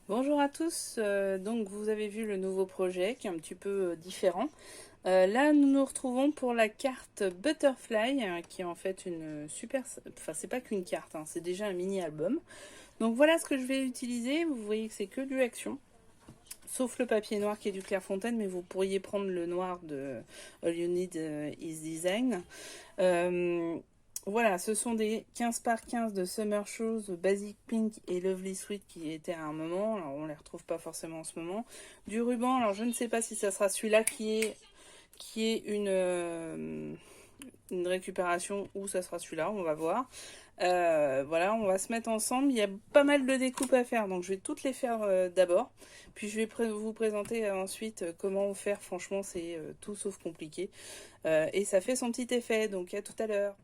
Bonjour à tous, donc vous avez vu le nouveau projet qui est un petit peu différent. Là nous nous retrouvons pour la carte Butterfly qui est en fait une super... Enfin c'est pas qu'une carte, hein, c'est déjà un mini album. Donc voilà ce que je vais utiliser, vous voyez que c'est que du action. Sauf le papier noir qui est du Clairefontaine, mais vous pourriez prendre le noir de All You Need Is Design. Euh, voilà, ce sont des 15 par 15 de Summer Shows, Basic Pink et Lovely Sweet qui étaient à un moment. Alors on les retrouve pas forcément en ce moment. Du ruban, alors je ne sais pas si ça sera celui-là qui est une récupération ou ça sera celui-là, on va voir. Voilà, on va se mettre ensemble. Il y a pas mal de découpes à faire, donc je vais toutes les faire d'abord. Puis je vais vous présenter ensuite comment faire. Franchement, c'est tout sauf compliqué. Et ça fait son petit effet, donc à tout à l'heure.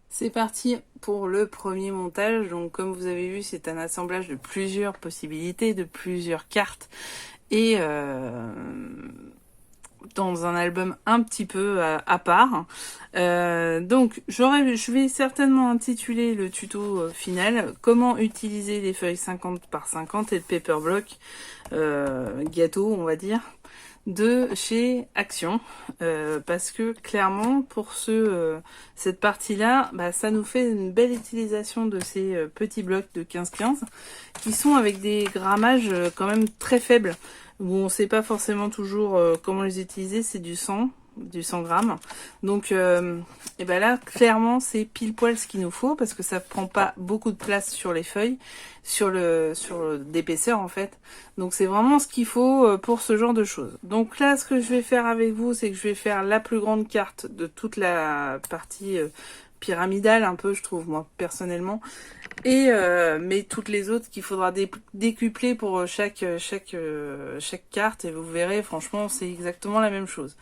C'est parti pour le premier montage. Donc comme vous avez vu, c'est un assemblage de plusieurs possibilités, de plusieurs cartes. Et dans un album un petit peu à part. Donc je vais certainement intituler le tuto final comment utiliser les feuilles 50 par 50 et le paper block gâteau on va dire de chez Action parce que clairement pour cette partie là ça nous fait une belle utilisation de ces petits blocs de 15-15 qui sont avec des grammages quand même très faibles où on sait pas forcément toujours comment les utiliser, c'est du 100 grammes. Donc et là clairement c'est pile poil ce qu'il nous faut parce que ça prend pas beaucoup de place sur les feuilles, sur d'épaisseur en fait. Donc c'est vraiment ce qu'il faut pour ce genre de choses. Donc là ce que je vais faire avec vous, c'est que je vais faire la plus grande carte de toute la partie pyramidale un peu je trouve moi personnellement. Et mais toutes les autres qu'il faudra décupler pour chaque carte et vous verrez franchement c'est exactement la même chose.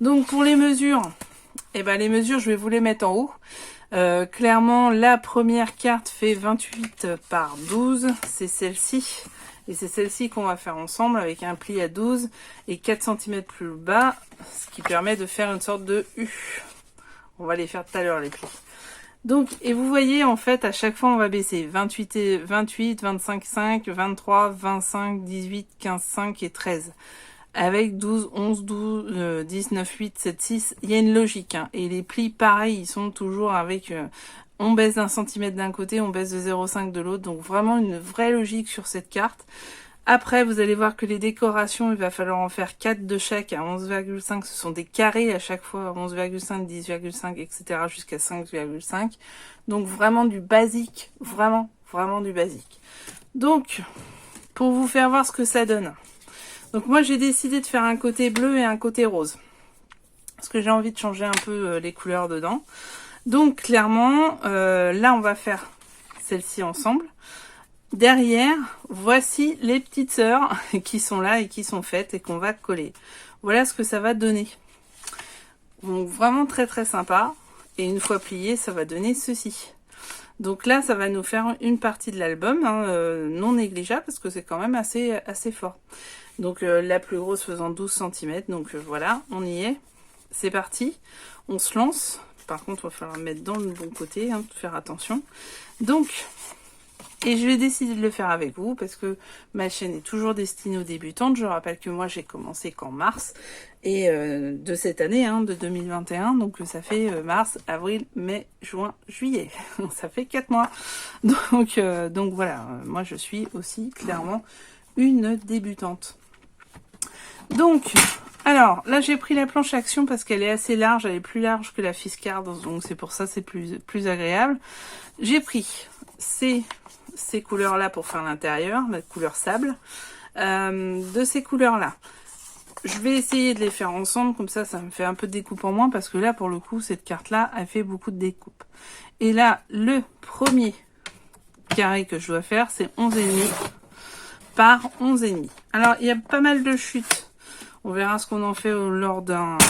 Donc pour les mesures, les mesures je vais vous les mettre en haut. Clairement la première carte fait 28 par 12, c'est celle-ci. Et c'est celle-ci qu'on va faire ensemble avec un pli à 12 et 4 cm plus bas, ce qui permet de faire une sorte de U. On va les faire tout à l'heure les plis. Donc, et vous voyez, en fait, à chaque fois, on va baisser 28, 25, 5, 23, 25, 18, 15, 5 et 13. Avec 12, 11, 12, 19, 8, 7, 6. Il y a une logique, hein. Et les plis, pareil, ils sont toujours avec... on baisse d'un centimètre d'un côté, on baisse de 0,5 de l'autre. Donc, vraiment une vraie logique sur cette carte. Après, vous allez voir que les décorations, il va falloir en faire 4 de chaque à 11,5. Ce sont des carrés à chaque fois, 11,5, 10,5, etc. jusqu'à 5,5. Donc vraiment du basique, vraiment du basique. Donc, pour vous faire voir ce que ça donne. Donc moi, j'ai décidé de faire un côté bleu et un côté rose. Parce que j'ai envie de changer un peu les couleurs dedans. Donc clairement, là, on va faire celle-ci ensemble. Derrière, voici les petites sœurs qui sont là et qui sont faites et qu'on va coller. Voilà ce que ça va donner. Donc vraiment très sympa. Et une fois plié, ça va donner ceci. Donc là, ça va nous faire une partie de l'album, hein, non négligeable parce que c'est quand même assez fort. Donc la plus grosse faisant 12 cm. Donc voilà, on y est. C'est parti. On se lance. Par contre, il va falloir mettre dans le bon côté, hein, faire attention. Donc... Et je vais décider de le faire avec vous parce que ma chaîne est toujours destinée aux débutantes. Je rappelle que moi j'ai commencé qu'en mars et de cette année, hein, de 2021. Donc ça fait mars, avril, mai, juin, juillet. Ça fait 4 mois. Donc voilà, moi je suis aussi clairement une débutante. Donc, alors là j'ai pris la planche action parce qu'elle est assez large. Elle est plus large que la Fiskars. Donc c'est pour ça c'est plus agréable. J'ai pris ces couleurs là pour faire l'intérieur, la couleur sable, de ces couleurs là je vais essayer de les faire ensemble, comme ça me fait un peu de découpe en moins, parce que là pour le coup cette carte là elle fait beaucoup de découpe. Et là le premier carré que je dois faire c'est 11,5 par 11,5. Alors il y a pas mal de chutes, on verra ce qu'on en fait lors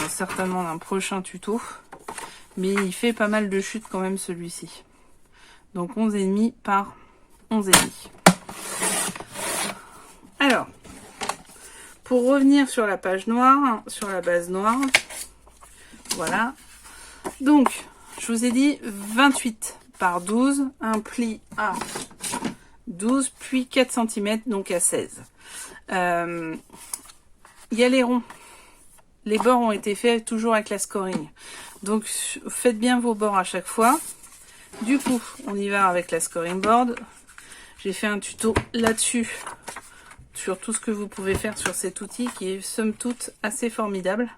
certainement d'un prochain tuto, mais il fait pas mal de chutes quand même celui-ci. Donc 11,5 par 11,5. Alors, pour revenir sur la page noire, sur la base noire, voilà. Donc, je vous ai dit 28 par 12, un pli à 12, puis 4 cm, donc à 16. Il y a les ronds. Les bords ont été faits toujours avec la scoring. Donc, faites bien vos bords à chaque fois. Du coup, on y va avec la scoring board. J'ai fait un tuto là-dessus, sur tout ce que vous pouvez faire sur cet outil, qui est somme toute assez formidable.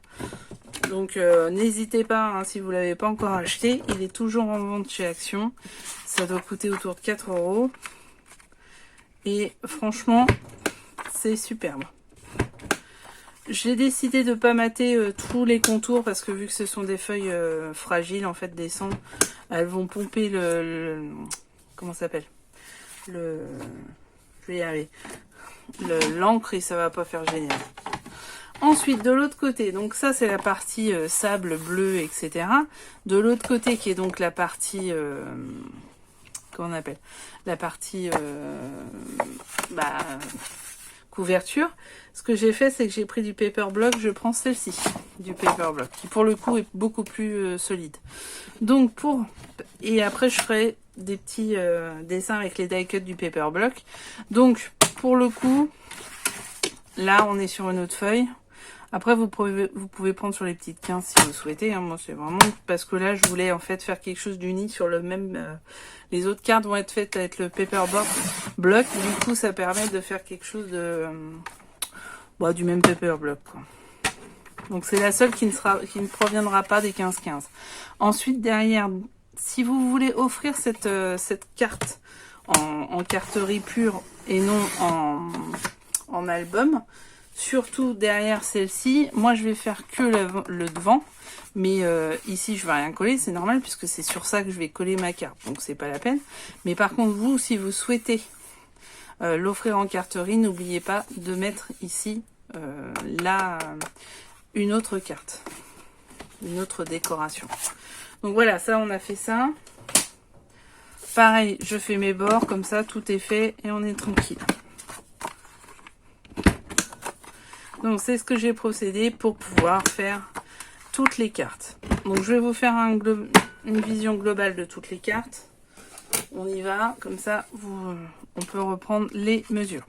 Donc, n'hésitez pas, hein, si vous ne l'avez pas encore acheté. Il est toujours en vente chez Action. Ça doit coûter autour de 4 €. Et franchement, c'est superbe. J'ai décidé de ne pas mater tous les contours parce que vu que ce sont des feuilles fragiles, en fait, des cendres, elles vont pomper comment ça s'appelle, je vais y arriver, l'encre, et ça va pas faire génial. Ensuite, de l'autre côté, donc ça c'est la partie sable, bleu, etc. De l'autre côté, qui est donc la partie, comment on appelle, la partie couverture. Ce que j'ai fait, c'est que j'ai pris du paper block. Je prends celle-ci, du paper block, qui pour le coup est beaucoup plus solide. Donc et après je ferai des petits dessins avec les die cut du paper block. Donc pour le coup, là on est sur une autre feuille. Après vous pouvez prendre sur les petites 15 si vous souhaitez. Hein. Moi c'est vraiment parce que là je voulais en fait faire quelque chose d'uni sur le même. Les autres cartes vont être faites avec le paperboard block. Du coup ça permet de faire quelque chose de du même paper block, quoi. Donc c'est la seule qui ne proviendra pas des 15-15. Ensuite derrière, si vous voulez offrir cette carte en carterie pure et non en album, surtout derrière celle-ci, moi je vais faire que le devant, mais ici je vais rien coller, c'est normal puisque c'est sur ça que je vais coller ma carte, donc c'est pas la peine. Mais par contre vous, si vous souhaitez l'offrir en carterie, n'oubliez pas de mettre ici là une autre carte, une autre décoration. Donc voilà, ça on a fait ça. Pareil, je fais mes bords, comme ça tout est fait et on est tranquille. Donc c'est ce que j'ai procédé pour pouvoir faire toutes les cartes. Donc je vais vous faire une vision globale de toutes les cartes. On y va, comme ça on peut reprendre les mesures.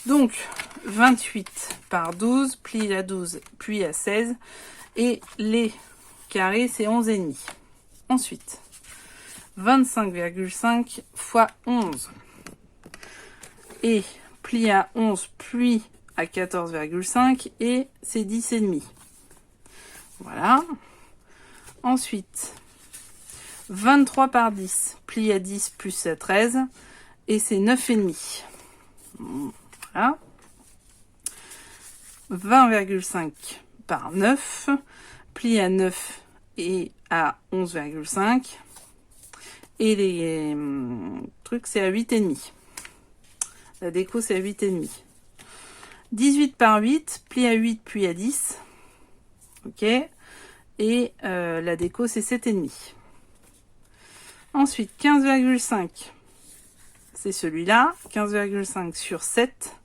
Donc 28 par 12, pli à 12, puis à 16. Et les carrés, c'est 11,5. Ensuite, 25,5 fois 11. Et pli à 11, puis à 14,5. Et c'est 10,5. Voilà. Ensuite, 23 par 10, pli à 10 plus à 13. Et c'est 9,5. Voilà. 20,5 par 9, pli à 9 et à 11,5. Et les trucs, c'est à 8,5. La déco, c'est à 8,5. 18 par 8, pli à 8 puis à 10. Ok. Et la déco, c'est 7,5. Ensuite, 15,5. C'est celui-là. 15,5 sur 7.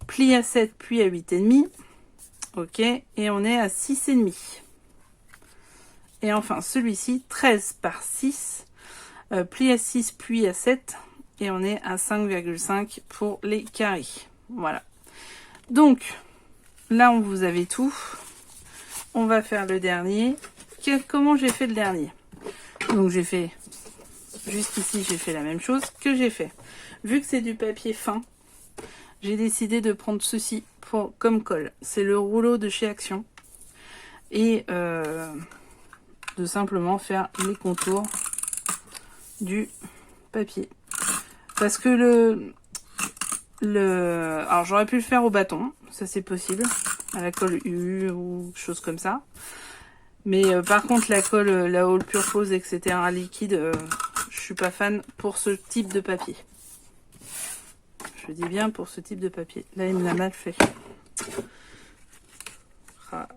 Pli à 7 puis à 8,5. Ok. Et on est à 6,5. Et enfin, celui-ci, 13 par 6. Pli à 6 puis à 7. Et on est à 5,5 pour les carrés. Voilà. Donc, là, on vous avez tout. On va faire le dernier. Comment j'ai fait le dernier? Donc, j'ai fait... Juste ici, j'ai fait la même chose que j'ai fait. Vu que c'est du papier fin, j'ai décidé de prendre ceci comme colle. C'est le rouleau de chez Action. Et de simplement faire les contours du papier. Parce que alors j'aurais pu le faire au bâton, ça c'est possible, à la colle U ou chose comme ça. Mais par contre la colle, la All Purpose, etc. liquide, je suis pas fan pour ce type de papier. Je dis bien pour ce type de papier. Là il me l'a mal fait. Ça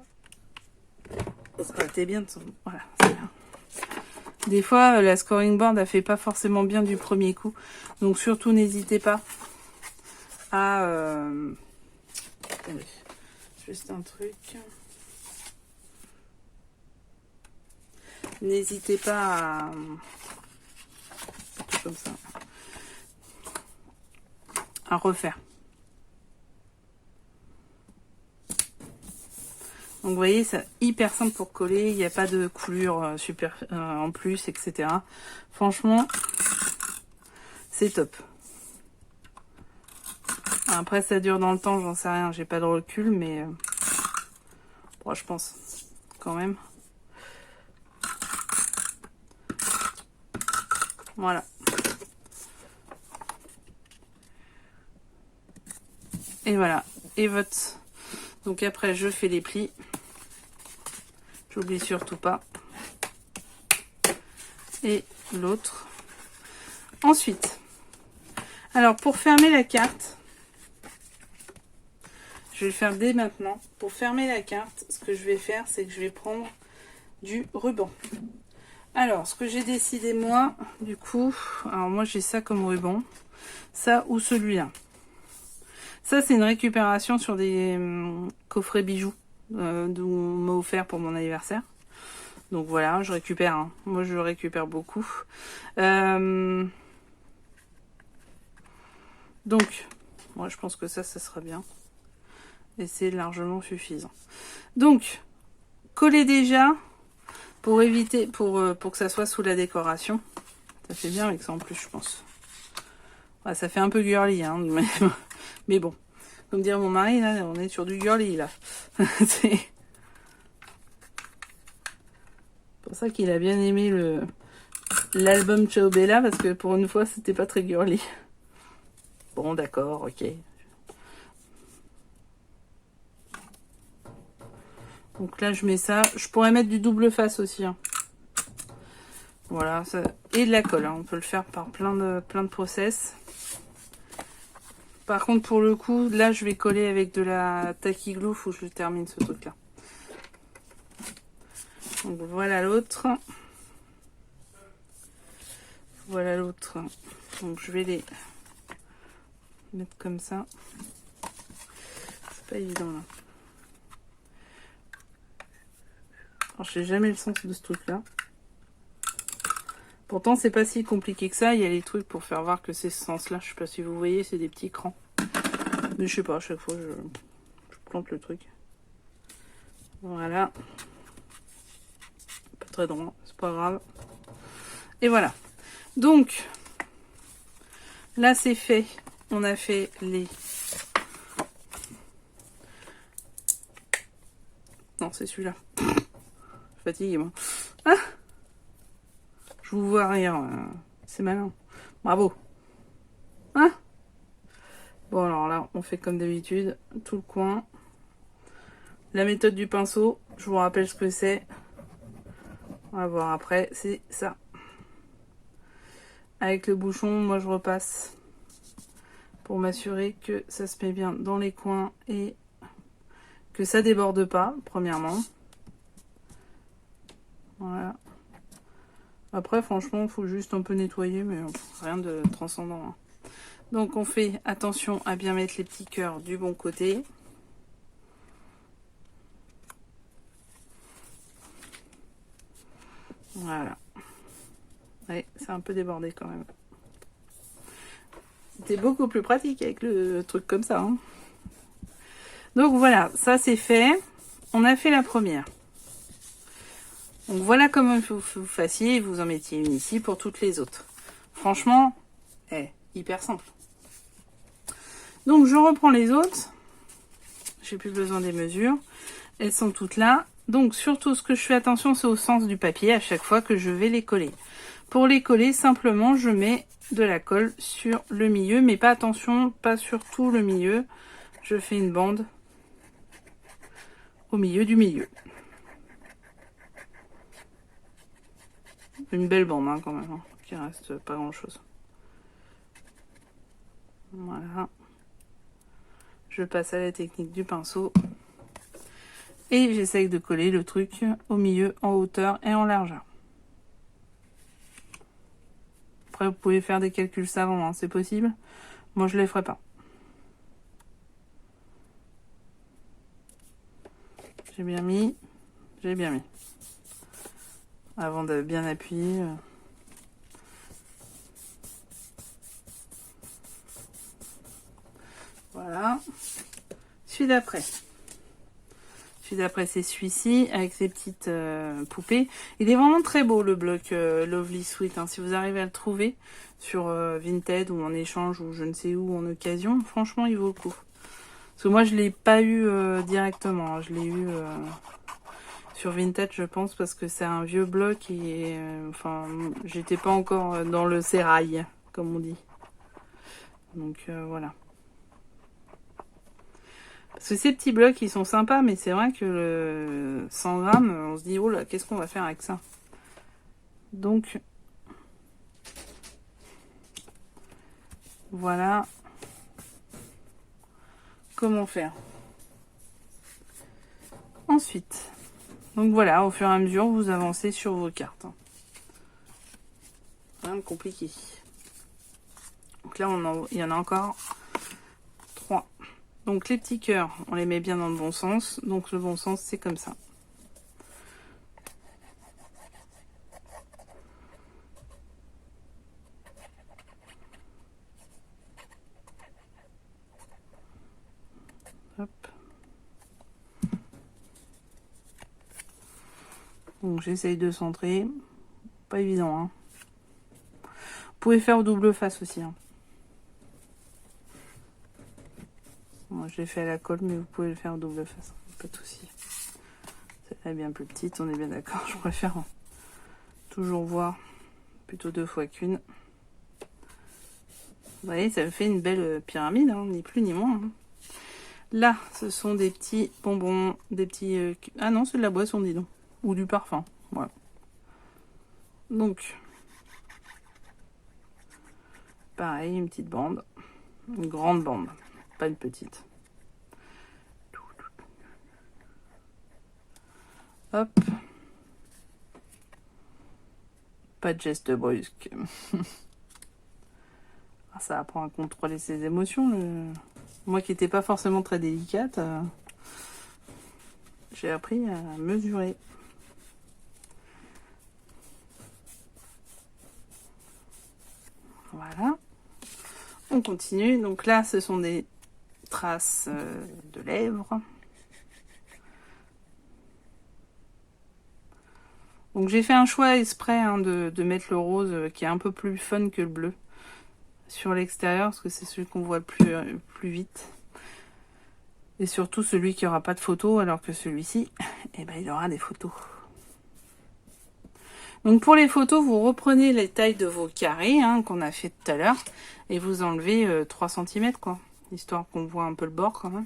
aurait été bien de son... Voilà, c'est bien. Des fois, la scoring board, elle fait pas forcément bien du premier coup. Donc surtout, n'hésitez pas à... Attendez, juste un truc. N'hésitez pas à... Comme ça. à refaire. Donc vous voyez, c'est hyper simple pour coller, il n'y a pas de coulure super en plus, etc. Franchement, c'est top. Après, ça dure dans le temps, j'en sais rien, j'ai pas de recul, mais bon, je pense quand même. Voilà. Et voilà. Et votre... Donc après, je fais les plis. J'oublie surtout pas. Et l'autre. Ensuite, alors pour fermer la carte, je vais le faire dès maintenant. Pour fermer la carte, ce que je vais faire, c'est que je vais prendre du ruban. Alors, ce que j'ai décidé moi, du coup, alors moi j'ai ça comme ruban. Ça ou celui-là. Ça, c'est une récupération sur des coffrets bijoux dont on m'a offert pour mon anniversaire. Donc voilà, je récupère. Hein. Moi, je récupère beaucoup. Donc, moi, je pense que ça sera bien. Et c'est largement suffisant. Donc, collez déjà pour éviter, pour que ça soit sous la décoration. Ça fait bien avec ça en plus, je pense. Ouais, ça fait un peu girly, hein, mais bon. Comme dirait mon mari, là, on est sur du girly, là. C'est pour ça qu'il a bien aimé l'album Ciao Bella, parce que pour une fois, c'était pas très girly. Bon, d'accord, ok. Donc là, je mets ça. Je pourrais mettre du double face aussi. Hein. Voilà, ça... et de la colle. Hein. On peut le faire par plein de process. Par contre, pour le coup, là, je vais coller avec de la tacky glue. Faut que je termine ce truc-là. Donc voilà l'autre. Voilà l'autre. Donc je vais les mettre comme ça. C'est pas évident là. Alors, je sais jamais le sens de ce truc-là. Pourtant, c'est pas si compliqué que ça. Il y a les trucs pour faire voir que c'est ce sens-là. Je sais pas si vous voyez, c'est des petits crans. Mais je sais pas, à chaque fois, je plante le truc. Voilà. Pas très droit, c'est pas grave. Et voilà. Donc, là, c'est fait. On a fait les... Non, c'est celui-là. Je suis fatiguée, moi. Ah, je vous vois rire. C'est malin. Bravo. Ah. Bon, alors là, on fait comme d'habitude. Tout le coin. La méthode du pinceau. Je vous rappelle ce que c'est. On va voir après. C'est ça. Avec le bouchon, moi, je repasse. Pour m'assurer que ça se met bien dans les coins. Et que ça déborde pas, premièrement. Voilà. Après, franchement, il faut juste un peu nettoyer, mais rien de transcendant. Hein. Donc, on fait attention à bien mettre les petits cœurs du bon côté. Voilà. Ouais, c'est un peu débordé quand même. C'était beaucoup plus pratique avec le truc comme ça. Hein. Donc, voilà, ça c'est fait. On a fait la première. Donc voilà comment vous fassiez, vous en mettiez une ici pour toutes les autres. Franchement, hyper simple. Donc je reprends les autres. J'ai plus besoin des mesures. Elles sont toutes là. Donc surtout ce que je fais attention, c'est au sens du papier à chaque fois que je vais les coller. Pour les coller, simplement je mets de la colle sur le milieu, mais pas attention, pas sur tout le milieu. Je fais une bande au milieu du milieu. Une belle bande hein, quand même, hein, qui reste pas grand chose. Voilà. Je passe à la technique du pinceau. Et j'essaye de coller le truc au milieu, en hauteur et en largeur. Après, vous pouvez faire des calculs savants, hein, c'est possible. Moi, je les ferai pas. J'ai bien mis. J'ai bien mis. Avant de bien appuyer. Voilà. Celui d'après. Celui d'après, c'est celui-ci, avec ces petites poupées. Il est vraiment très beau, le bloc Lovely Sweet. Hein. Si vous arrivez à le trouver sur Vinted ou en échange ou je ne sais où, en occasion, franchement, il vaut le coup. Parce que moi, je l'ai pas eu directement. Hein. Je l'ai eu sur Vinted, je pense, parce que c'est un vieux bloc et enfin, j'étais pas encore dans le sérail, comme on dit. Donc voilà. Parce que ces petits blocs, ils sont sympas, mais c'est vrai que le 100 grammes, on se dit, oh là, qu'est-ce qu'on va faire avec ça? Donc, voilà comment faire. Ensuite, donc voilà, au fur et à mesure, vous avancez sur vos cartes. Rien de compliqué. Donc là, il y en a encore 3. Donc les petits cœurs, on les met bien dans le bon sens. Donc le bon sens, c'est comme ça. Hop. Donc j'essaye de centrer. Pas évident, hein. Vous pouvez faire au double face aussi. Hein. Moi, je l'ai fait à la colle, mais vous pouvez le faire au double face. Pas de souci. Celle-là est bien plus petite, on est bien d'accord. Je préfère toujours voir plutôt 2 fois qu'une. Vous voyez, ça me fait une belle pyramide, hein, ni plus ni moins. Hein. Là, ce sont des petits bonbons, des petits... Ah non, c'est de la boisson, dis donc. Ou du parfum. Voilà. Donc, pareil, une petite bande. Une grande bande, pas une petite. Hop. Pas de geste brusque. Ça apprend à contrôler ses émotions. Moi qui n'étais pas forcément très délicate, j'ai appris à mesurer. Voilà. On continue. Donc là, ce sont des traces de lèvres. Donc j'ai fait un choix exprès hein, de mettre le rose qui est un peu plus fun que le bleu sur l'extérieur parce que c'est celui qu'on voit le plus vite. Et surtout celui qui n'aura pas de photos alors que celui-ci, eh ben, il aura des photos. Donc pour les photos, vous reprenez les tailles de vos carrés hein, qu'on a fait tout à l'heure et vous enlevez 3 cm quoi, histoire qu'on voit un peu le bord quand même.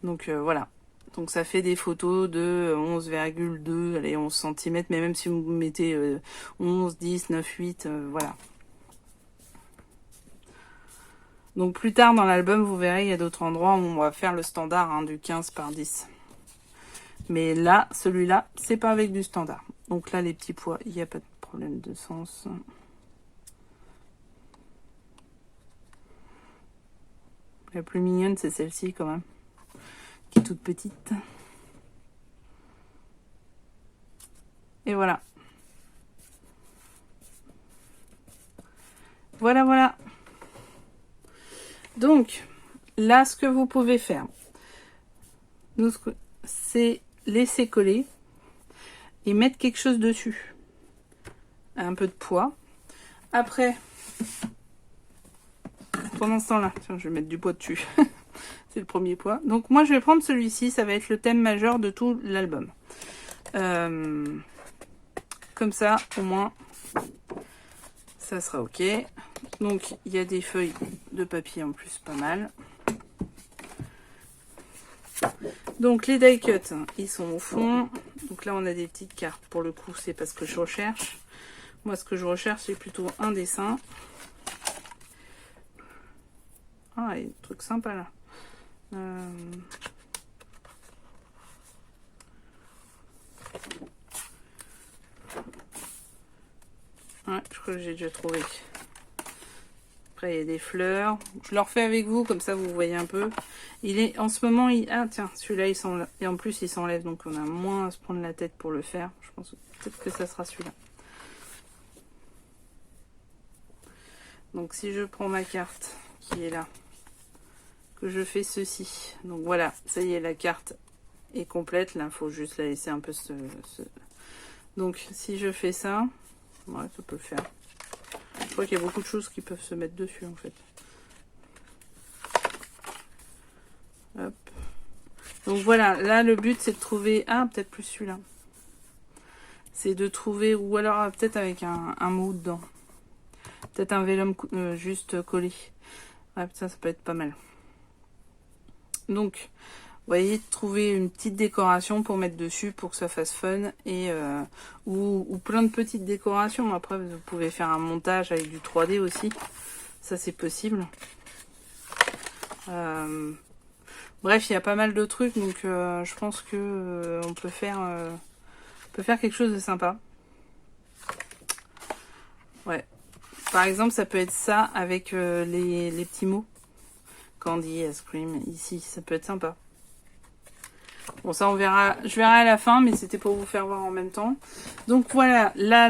Donc voilà. Donc ça fait des photos de 11,2, allez 11 cm, mais même si vous mettez 11, 10, 9, 8, voilà. Donc plus tard dans l'album, vous verrez, il y a d'autres endroits où on va faire le standard hein, du 15 par 10. Mais là, celui-là, c'est pas avec du standard. Donc là, les petits pois, il n'y a pas de problème de sens. La plus mignonne, c'est celle-ci quand même, qui est toute petite. Et voilà. Voilà, voilà. Donc, là, ce que vous pouvez faire, c'est laisser coller et mettre quelque chose dessus. Un peu de poids. Après, pendant ce temps-là, tiens, je vais mettre du poids dessus. C'est le premier poids. Donc moi, je vais prendre celui-ci. Ça va être le thème majeur de tout l'album. Comme ça, au moins, ça sera ok. Donc, il y a des feuilles de papier en plus, pas mal. Donc, les die cuts, ils sont au fond. Donc là, on a des petites cartes. Pour le coup, c'est parce que je recherche. Moi, ce que je recherche, c'est plutôt un dessin. Ah, il y a des trucs sympas là. Ouais, je crois que j'ai déjà trouvé. Après, il y a des fleurs. Je le refais avec vous, comme ça vous voyez un peu. Il est en ce moment... Ah tiens, celui-là, il s'enlève. Et en plus, il s'enlève, donc on a moins à se prendre la tête pour le faire. Je pense peut-être que ça sera celui-là. Donc si je prends ma carte qui est là, que je fais ceci. Donc voilà, ça y est, la carte est complète. Là, il faut juste la laisser un peu Donc si je fais ça, ouais, ça peut le faire. Je crois qu'il y a beaucoup de choses qui peuvent se mettre dessus en fait. Hop. Donc voilà, là le but c'est de trouver... Ah, peut-être plus celui-là. C'est de trouver, ou alors peut-être avec un mot dedans. Peut-être un vélum juste collé. Ouais, ça peut être pas mal. Donc, vous voyez, trouver une petite décoration pour mettre dessus pour que ça fasse fun. Et, ou plein de petites décorations. Après, vous pouvez faire un montage avec du 3D aussi. Ça, c'est possible. Bref, il y a pas mal de trucs. Donc, je pense que on peut faire quelque chose de sympa. Ouais. Par exemple, ça peut être ça avec les petits mots. Candy, ice cream, ici, ça peut être sympa. Bon, ça on verra, je verrai à la fin, mais c'était pour vous faire voir en même temps. Donc voilà, là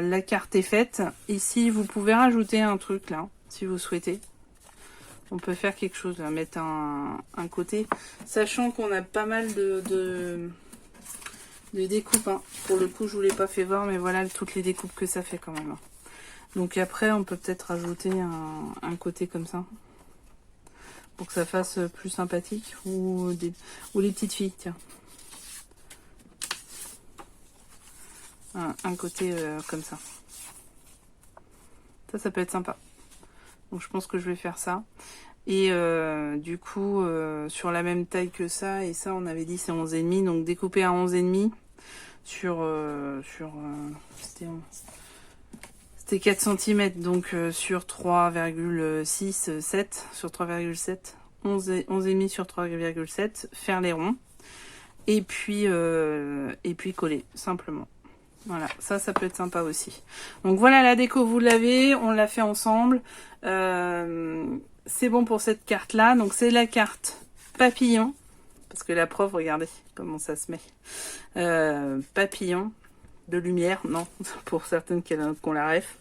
la carte est faite. Ici, vous pouvez rajouter un truc là, si vous souhaitez. On peut faire quelque chose, là, mettre un côté. Sachant qu'on a pas mal de découpes. Hein. Pour le coup, je vous l'ai pas fait voir, mais voilà toutes les découpes que ça fait quand même. Donc après, on peut peut-être rajouter un côté comme ça. Pour que ça fasse plus sympathique. Ou les petites filles, tiens. Un côté comme ça. Ça peut être sympa. Donc je pense que je vais faire ça. Et du coup, sur la même taille que ça, et ça on avait dit c'est 11,5. Donc découper à 11,5 sur c'était 4 cm, donc sur 3,6, 7, sur 3,7, 11,5 sur 3,7, faire les ronds, et puis coller, simplement. Voilà, ça peut être sympa aussi. Donc voilà la déco, vous l'avez, on l'a fait ensemble. C'est bon pour cette carte-là, donc c'est la carte papillon, parce que la prof, regardez comment ça se met. Papillon. De lumière, non, pour certaines qu'on la ref.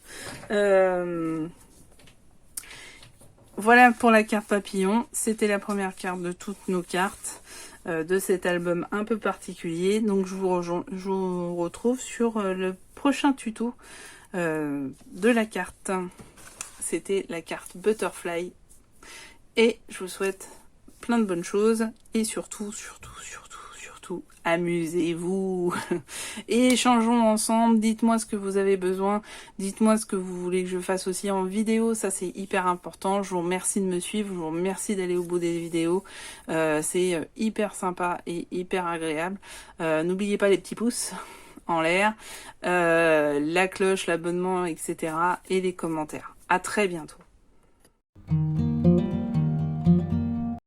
Voilà pour la carte papillon. C'était la première carte de toutes nos cartes de cet album un peu particulier. Donc je vous retrouve sur le prochain tuto de la carte. C'était la carte Butterfly. Et je vous souhaite plein de bonnes choses et surtout, amusez-vous et échangeons ensemble. Dites-moi ce que vous avez besoin, dites-moi ce que vous voulez que je fasse aussi en vidéo, ça c'est hyper important. Je vous remercie de me suivre, je vous remercie d'aller au bout des vidéos, c'est hyper sympa et hyper agréable. N'oubliez pas les petits pouces en l'air, la cloche, l'abonnement, etc. et les commentaires. À très bientôt.